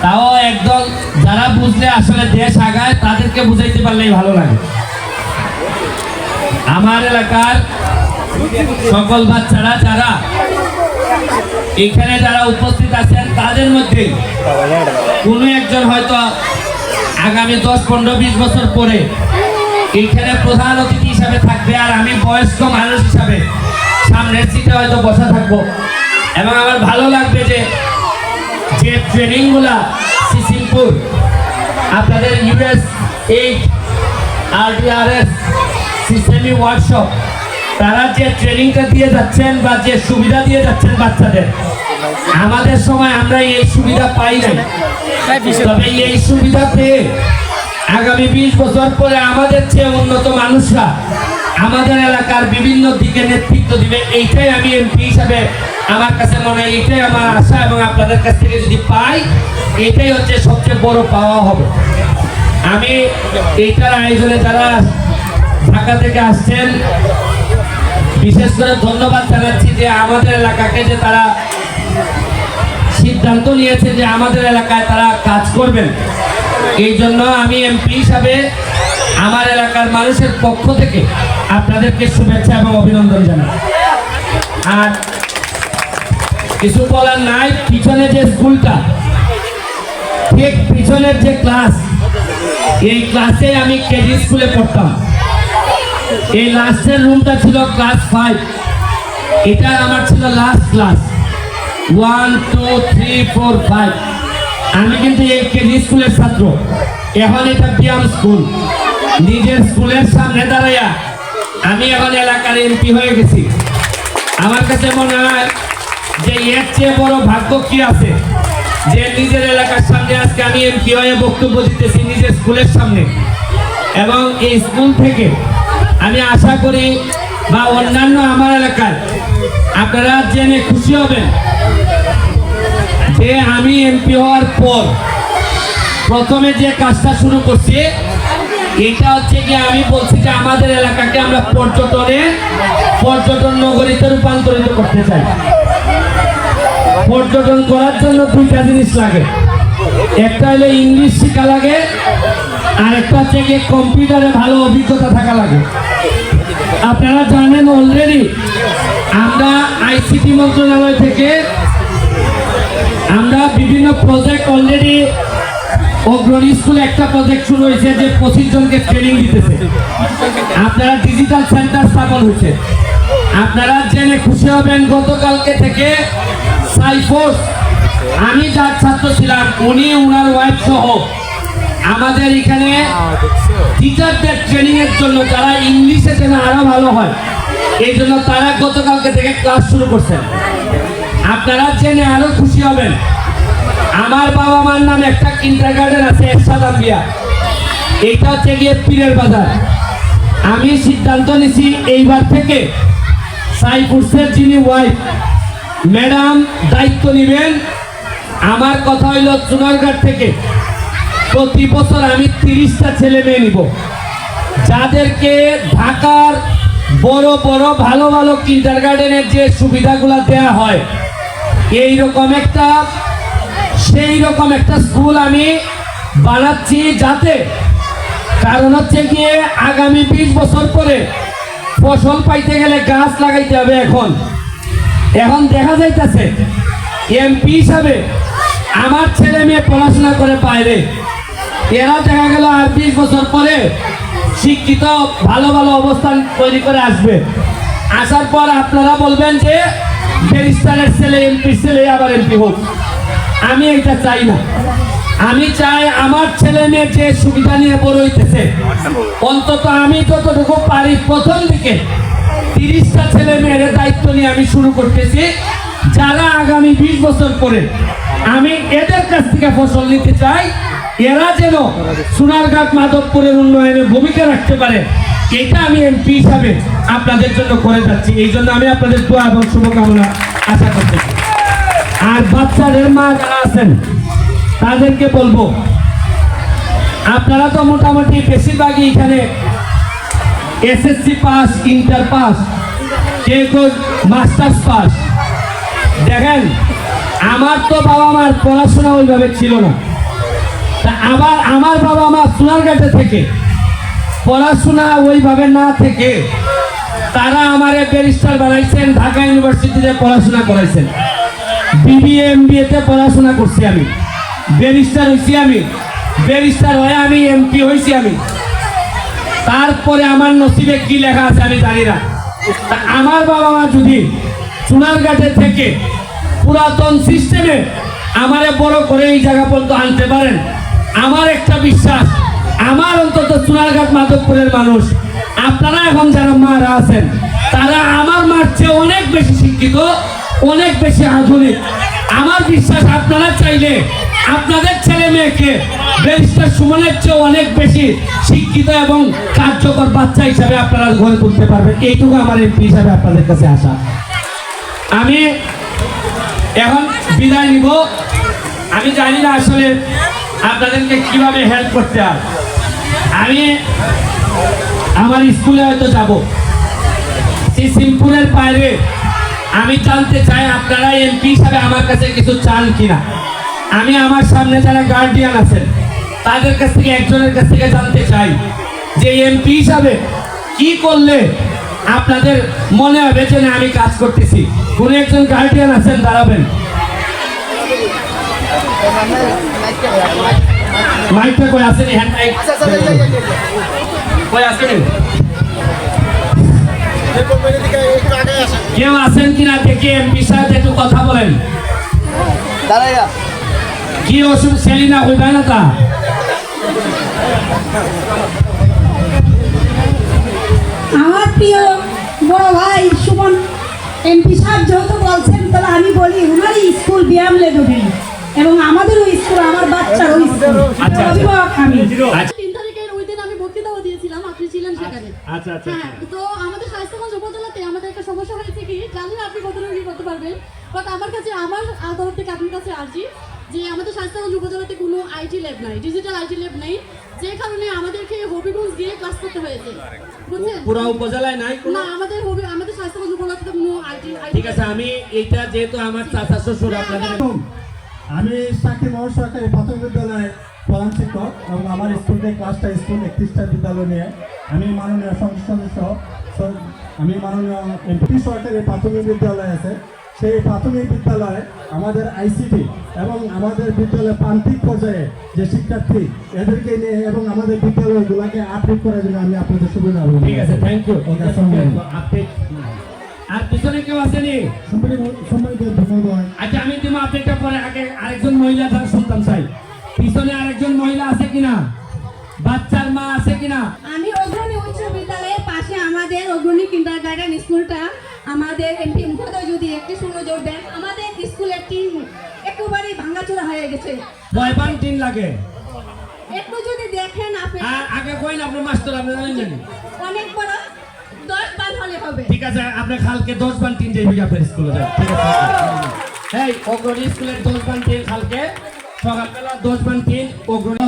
তাও একদল যারা বুঝলে আসলে দেশ আগায় তাদেরকে বুঝাইতে পারলেই ভালো লাগে। আমার এলাকার সকল বাচ্চারা যারা এখানে যারা উপস্থিত আছেন তাদের মধ্যে কোনো একজন হয়তো আগামী 10-15-20 বছর পরে এখানে প্রধান অতিথি হিসাবে থাকবে, আর আমি বয়স্ক মানুষ হিসাবে সামনের সিটে হয়তো বসা থাকবো। এবং আমার ভালো লাগবে যে ট্রেনিংগুলা সিসিমপুর আপনাদের US-8 RDRS সিস্টেমি ওয়ার্কশপ তারা যে ট্রেনিংটা দিয়ে যাচ্ছেন বা যে সুবিধা দিয়ে যাচ্ছেন বাচ্চাদের, আমাদের সময় আমরা এই সুবিধা পাই নাই। তবে এই সুবিধা পেয়ে আগামী 20 বছর পরে আমাদের চেয়ে উন্নত মানুষরা আমাদের এলাকার বিভিন্ন দিকে নেতৃত্ব দিবে। এইটাই আমি এমপি হিসাবে আমার কাছে মনে হয়, এইটাই আমার আশা। এবং আপনাদের কাছ থেকে যদি পাই, এটাই হচ্ছে সবচেয়ে বড় পাওয়া হবে। আমি এইটার আয়োজনে যারা ঢাকা থেকে আসছেন বিশেষ করে ধন্যবাদ জানাচ্ছি যে আমাদের এলাকাকে যে তারা সিদ্ধান্ত নিয়েছে যে আমাদের এলাকায় তারা কাজ করবেন। এই জন্য আমি এমপি হিসাবে আমার এলাকার মানুষের পক্ষ থেকে আপনাদেরকে শুভেচ্ছা এবং অভিনন্দন জানাই। আর কিছু বলার নাই, পিছনে যে স্কুলটা, ঠিক পিছনের যে ক্লাস, এই ক্লাসে আমি কেজি স্কুলে পড়তাম। এই লাস্টের রুমটা ছিল ক্লাস 5, এটা আমার ছিল লাস্ট ক্লাস 1 2 3 4 5। আমি কিন্তু এই কেজি স্কুলের ছাত্র, এখন এটা ব্যায়াম স্কুল। নিজের স্কুলের সামনে দাঁড়াইয়া আমি এখন এলাকার এমপি হয়ে গেছি। আমার কাছে মনে হয় যে এর চেয়ে বড় ভাগ্য কি আছে যে নিজের এলাকার সামনে আজকে আমি এমপি হয়ে বক্তব্য দিতেছি নিজের স্কুলের সামনে। এবং এই স্কুল থেকে আমি আশা করি বা অন্যান্য আমার এলাকায় আপনারা জেনে খুশি হবেন যে আমি এমপি হওয়ার পর প্রথমে যে কাজটা শুরু করছি এটা হচ্ছে কি, আমি বলছি যে আমাদের এলাকাকে আমরা পর্যটন নগরীতে রূপান্তরিত করতে চাই। পর্যটন করার জন্য দুইটা জিনিস লাগে, একটা হলো ইংলিশ শেখা লাগে, আর একটা হচ্ছে গিয়ে কম্পিউটারে ভালো অভিজ্ঞতা থাকা লাগে। আপনারা জানেন অলরেডি আমরা আইসিটি মন্ত্রণালয় থেকে আমরা বিভিন্ন প্রজেক্ট অলরেডি অগ্রণী স্কুলে একটা প্রজেক্ট শুরু হয়েছে যে 25 জনকে ট্রেনিং দিতেছে। আপনারা ডিজিটাল সেন্টার স্থাপন হয়েছে। আপনারা জেনে খুশি হবেন গতকালকে থেকে সাইফোর্স, আমি যার ছাত্র ছিলাম উনি উনার ওয়াইফ সহ আমাদের এখানে টিচারদের ট্রেনিং এর জন্য যারা ইংলিশে যেন আরো ভালো হয় এই জন্য তারা গতকালকে থেকে ক্লাস শুরু করছেন। আপনারা জেনে আরো খুশি হবেন, আমার বাবা মার নামে একটা কিন্ডারগার্টেন আছে এরশাদ আম্বিয়া, এইটা হচ্ছে গিয়ে পীরের বাজার। আমি সিদ্ধান্ত নিছি এইবার থেকে সাইফুরসের যিনি ওয়াইফ ম্যাডাম দায়িত্ব নেবেন। আমার কথা হইল চুনারঘাট থেকে প্রতি বছর আমি 30টা ছেলে মেয়ে নিব, যাদেরকে ঢাকার বড় বড় ভালো ভালো কিন্ডারগার্টেনের যে সুবিধাগুলো দেওয়া হয় সেই রকম একটা স্কুল আমি বানাচ্ছি। যাতে কারণ হচ্ছে গিয়ে আগামী 20 বছর পরে ফসল পাইতে গেলে গাছ লাগাইতে হবে। এখন দেখা যাইতেছে এমপি হিসাবে আমার ছেলে মেয়ে পড়াশোনা করে বাইরে, এরা দেখা গেল আর 20 বছর পরে শিক্ষিত ভালো ভালো অবস্থান তৈরি করে আসবে। আসার পর আপনারা বলবেন যে ব্যারিস্টারের ছেলে এমপির ছেলে আবার এমপি হোক। আমি এটা চাই না। আমি চাই আমার ছেলে মেয়ে যে সুবিধা নিয়ে বড় হইতেছে, অন্তত আমি যতটুকু পারি প্রথম দিকে 30টা ছেলে মেয়ের দায়িত্ব নিয়ে আমি শুরু করতেছি, যারা আগামী 20 বছর পরে আমি এদের কাছ থেকে ফসল নিতে চাই। এরা যেন সোনারঘাট মাধবপুরের উন্নয়নে ভূমিকা রাখতে পারে, এটা আমি এমপি হিসাবে আপনাদের জন্য করে যাচ্ছি। এই জন্য আমি আপনাদের দোয়া এবং শুভকামনা আশা করতেছি। আর বাচ্চাদের মা যারা আছেন তাদেরকে বলবো, আপনারা তো মোটামুটি বেশিরভাগই এখানে এসএসসি পাস, ইন্টার পাস, কেউ মাস্টার্স পাস। দেখেন আমার তো বাবা মার পড়াশোনা ওইভাবে ছিল না, আবার আমার বাবা মা সোনারঘাটে থেকে পড়াশোনা ওইভাবে না থেকে তারা আমারে ব্যারিস্টার বানাইছেন, ঢাকা ইউনিভার্সিটিতে পড়াশোনা করাইছেন, বিবিএ এমবিএ তে পড়াশোনা করছি আমি, ব্যারিস্টার হয়েছি আমি, ব্যারিস্টার হয়ে আমি এমপি হয়েছি আমি। তারপরে আমার নসিবে কি লেখা আছে আমি জানি না। তা আমার বাবা মা যদি সোনারঘাটে থেকে পুরাতন সিস্টেমে আমারে বড় করে এই জায়গা পর্যন্ত আনতে পারেন, আমার একটা বিশ্বাস, আমার অন্তত সোনারঘাট মাধবপুরের মানুষ, আপনারা এখন যারা মারা আছেন তারা আমার মার চেয়ে অনেক বেশি শিক্ষিত, অনেক বেশি আধুনিক। আমার বিশ্বাস আপনারা চাইলে আপনাদের ছেলে মেয়েকে ব্যারিস্টার সুমনের চেয়ে অনেক বেশি শিক্ষিত এবং কার্যকর বাচ্চা হিসাবে আপনারা গড়ে তুলতে পারবেন। এইটুকু আমার এমপি হিসাবে আপনাদের কাছে আসা। আমি এখন বিদায় নিব। আমি জানি না আসলে আপনাদেরকে কিভাবে হেল্প করতে হয়। আমি আমার স্কুলে হয়তো যাব, সেই সিম্পুলের বাইরে আমি জানতে চাই আপনারা এমপি হিসাবে আমার কাছে কিছু চান কিনা। আমি আমার সামনে যারা গার্ডিয়ান আছেন তাদের কাছ থেকে একজনের কাছ থেকে জানতে চাই যে এমপি হিসাবে কি করলে আপনাদের মনে হবে যে না আমি কাজ করতেছি। কোনো একজন গার্ডিয়ান আছেন, দাঁড়াবেন। মাইকটা কই আসেনি? হ্যান্ড মাইক কই আসেনি? কেউ আছেন কিনা দেখি এমপি সাহেব একটু কথা বলেন। কি ওষুধ সেলিনা হইবে না তা? আমার প্রিয় বড় ভাই সুমন এমপি সাহেব যেহেতু বলছেন, তাহলে আমি বলি ওনারই স্কুল ব্যায়াম লেগে এবং আমাদেরও স্কুল, আমার বাচ্চারও স্কুল, অভিভাবক আমি। 3 তারিখের ওই দিন আমি বক্তৃতাও দিয়েছিলাম, আপনি ছিলেন সেখানে। হ্যাঁ, তো আমাদের স্বাস্থ্যগঞ্জ উপজেলাতে আমাদের একটা সমস্যা হয়েছে কি, জানি না আপনি কতটা কি করতে পারবেন, বাট আমার কাছে, আমার তরফ থেকে আপনার কাছে আসছি যে আমাদের স্বাস্থ্যগঞ্জ উপজেলাতে কোনো আইটি ল্যাব নাই, ডিজিটাল আইটি ল্যাব নেই, যে কারণে আমাদেরকে হবিগঞ্জ গিয়ে ক্লাস করতে হয়েছে, বুঝছেন? পুরো উপজেলায় নাই কোনো? না, আমাদের স্বাস্থ্যগঞ্জ উপজেলাতে কোনো আইটি। ঠিক আছে, আমি এইটা যেহেতু আমার চাচা শ্বশুর আপনাদের। আমি সাকি মহাসরকারি প্রাথমিক বিদ্যালয়ের প্রধান শিক্ষক এবং আমার স্কুলতে ক্লাসটা স্কুল 31টা বিদ্যালয় নিয়ে আমি মাননীয় সংসদ সদস্য, আমি মাননীয় এমপি সরকারি প্রাথমিক বিদ্যালয় আছে, সেই প্রাথমিক বিদ্যালয়ে আমাদের আইসিটি এবং আমাদের বিদ্যালয়ের প্রান্তিক পর্যায়ে যে শিক্ষার্থী এদেরকে নিয়ে এবং আমাদের বিদ্যালয়গুলোকে আপডেট করার জন্য আমি আপনাদের সুবিধা হবে। ঠিক আছে, থ্যাংক ইউ। আপডেট আর পিছনে কেউ আসেনি? সম্মানিত ধন্যবাদ। আচ্ছা, আমি দিব আপডেটটা পরে। আগে আরেকজন মহিলা যারা শুনতাম চাই, পিছনে আরেকজন মহিলা আছে কিনা, বাচ্চার মা আছে কিনা? আমি অগ্রণী উচ্চ বিদ্যালয়ের পাশে আমাদের অগ্রণী কিন্ডারগার্টেন স্কুলটা, আমাদের এমপি মহোদয় যদি একটি সুনজর দেন, আমাদের স্কুলের টিন একেবারেই ভাঙাচোরা হয়ে গেছে। কয়বার টিন লাগে একটু যদি দেখেন আপনি, আর আগে কইন আপনার মাস্টার আপনি জানেন জানি অনেক বড় 10 বান হলে হবে। ঠিক আছে, আপনি কালকে 10 বান টিন যাইবি আপনার স্কুলে যান। ঠিক আছে, এই অগ্রণী স্কুলের 10 বান টিন কালকে সকালবেলা 10 বান টিন অগ্রণী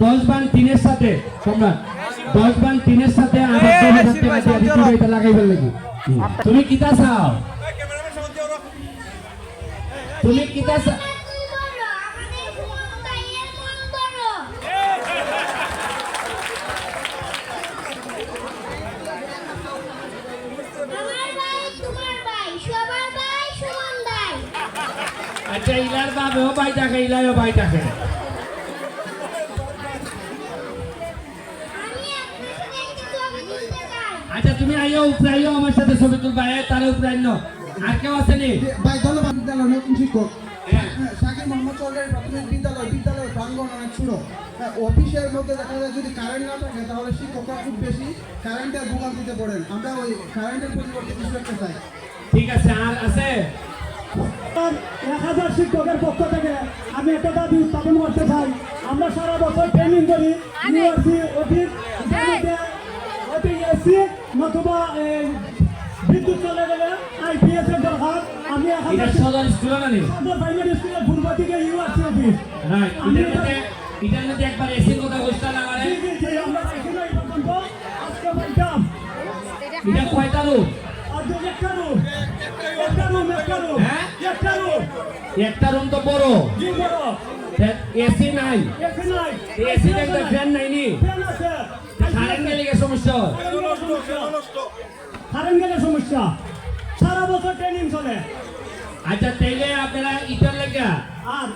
10 বান টিনের সাথে সম্রাট 10 বান টিনের সাথে আবার 2000 টাকা দিয়ে দিতে এটা লাগাইবেন লাগি। তুমি কিতা চাও? তুমি কিতা চাও? আচ্ছা, ইলার বাবেও ভাই থাকে, ইলারও ভাই থাকে। আচ্ছা, তুমি আইও, উপরে আইও, আমার সাথে ছবি তুলবা, তার উপরে আইনো। আর কেউ আসেনি? ভাই ধন্যবাদ। বিদ্যালয় নতুন শিক্ষক হ্যাঁ। শাকির মোহাম্মদ সরকারি প্রাথমিক বিদ্যালয়ের প্রাঙ্গণ অনেক ছোট। অফিসের মধ্যে দেখা যায় যদি কারেন্ট না থাকে তাহলে শিক্ষকরা খুব বেশি কারেন্টের ভোগান্তিতে পড়েন। আমরা ওই কারেন্টের পরিবর্তে কিছু একটা চাই। ঠিক আছে, আর আছে? 1000 শিক্ষকের পক্ষ থেকে আমি একটা দাবি উত্থাপন করতে চাই। আমরা সারা বছর ট্রেনিং করি, ইউএসসি অফিস এসি নতুবা বিদ্যুৎ চলে গেলে আইপিএস এর দরকার। আমি এটা সদর স্কুল না নি? সদর প্রাইমারি স্কুলের পূর্ব দিকে ইউএসসি অফিস। রাইট, এটার মধ্যে একবার এসির কথা বুঝতে লাগালে। আমরা এখানে পর্যন্ত আজকে পাইতাম। এটা কয়টা রুম? আর একটা রুম হ্যাঁ? একটা রুম তো বড়। কি বড়? এসি নাই, এসি নাই, এসি একটা ফ্যান নাই নি, ফ্যান আছে, কারেন্ট গেলে কি সমস্যা হয়? কারেন্ট গেলে সমস্যা, সারা বছর ট্রেনিং চলে। আচ্ছা তাইলে আপনারা ইটার লেগে আর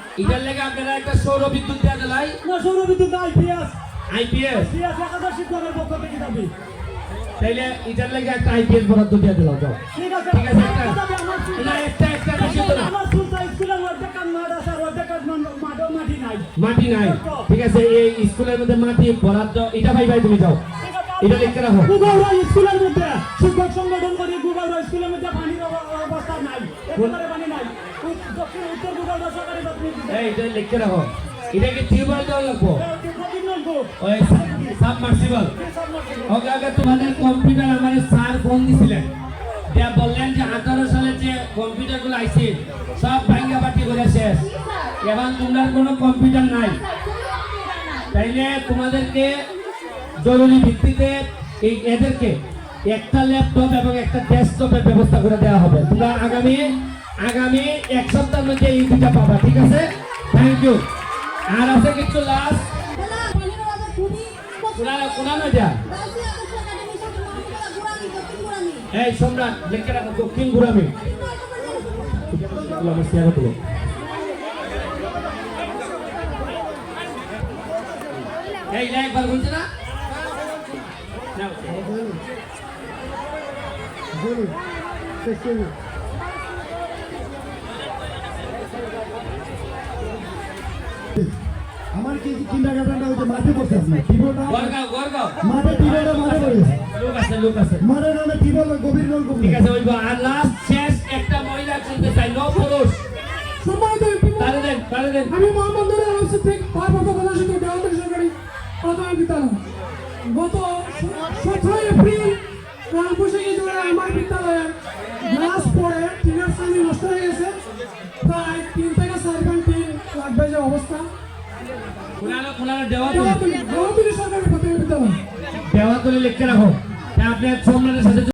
আপনারা একটা সৌর বিদ্যুৎ দেওয়া দিলাই, না সৌরবিদ্যুৎ আইপিএস আইপিএস, একাদশ শিক্ষকের পক্ষ থেকে দাবি। তাইলে ইটার লেগে একটা আইপিএস বরাদ্দ দিয়ে দিলাম যাও। ঠিক আছে, ঠিক আছে, একটা আমার না একটা বেশি তো না, আমার স্কুলের মধ্যে কান মাঠ আছে, আর ওদের কান মাটি নাই। মাটি নাই, ঠিক আছে এই স্কুলের মধ্যে মাটি বরাদ্দ এটা ভাই তুমি যাও, এটা লিখে রাখো। গুগৌড়া স্কুলের মধ্যে শিক্ষক সংগঠন করি, গুগৌড়া স্কুলের মধ্যে পানির অবস্থা নাই, একেবারে পানি নাই। দক্ষিণ উত্তর গুগৌড়া সরকারি প্রাথমিক এই এটা লিখে রাখো, এটা কি টিউবওয়েল দেওয়া লাগবো? ওই সাবমার্সিবল। ওকে আগে তোমাদের কম্পিউটার আমার স্যার ফোন দিছিলেন, দিয়া বললেন যে 18 সালে যে কম্পিউটার গুলো আইছে সব ভাঙ্গা বাটি করে শেষ, এখন তোমরা কোনো কম্পিউটার নাই, তাইলে তোমাদেরকে জরুরি ভিত্তিতে এদেরকে একটা ল্যাপটপ এবং একটা ডেস্কটপের ব্যবস্থা করে দেওয়া হবে। তোমরা আগামী এক সপ্তাহের মধ্যে এই দুটা পাবা, ঠিক আছে? Thank you. আর আছে কিছু লাস্ট কোনা নয় এই সম্রাট লিখে রাখো দক্ষিণ গুরামি। আমার শেয়ার করবো। এই একবার বলছে না আমার কি কিন্ডারগার্টেনটা ওই যে মাঠে বসে আছে, টিবোটা গড়গাঁও মাঠে টিবোটা মাঠে পড়েছে, লোক আছে মাঠে নামে টিবল গভীর নলকূপ। ঠিক আছে ওই আর লাস্ট শেষ একটা মহিলা শুনতে চাই, নো পুরুষ। তারে দেন আমি মোহাম্মদ নুরুল আলম সিদ্দিক ভারপ্রাপ্ত প্রধান শিক্ষক দেওয়ান সরকারি প্রাথমিক বিদ্যালয়। গত 17 এপ্রিল রামপুরশাহী জেলায় আমার বিদ্যালয়ের গ্লাস পড়ে টিনের শ্রেণী নষ্ট হয়ে গেছে, প্রায় 3 থেকে 4 ঘন্টা লাগবে যে অবস্থা। দেওয়া দেওয়াতুলি সরকারি প্রাথমিক বিদ্যালয়। লিখে রাখো, আপনার সম্রাটের সাথে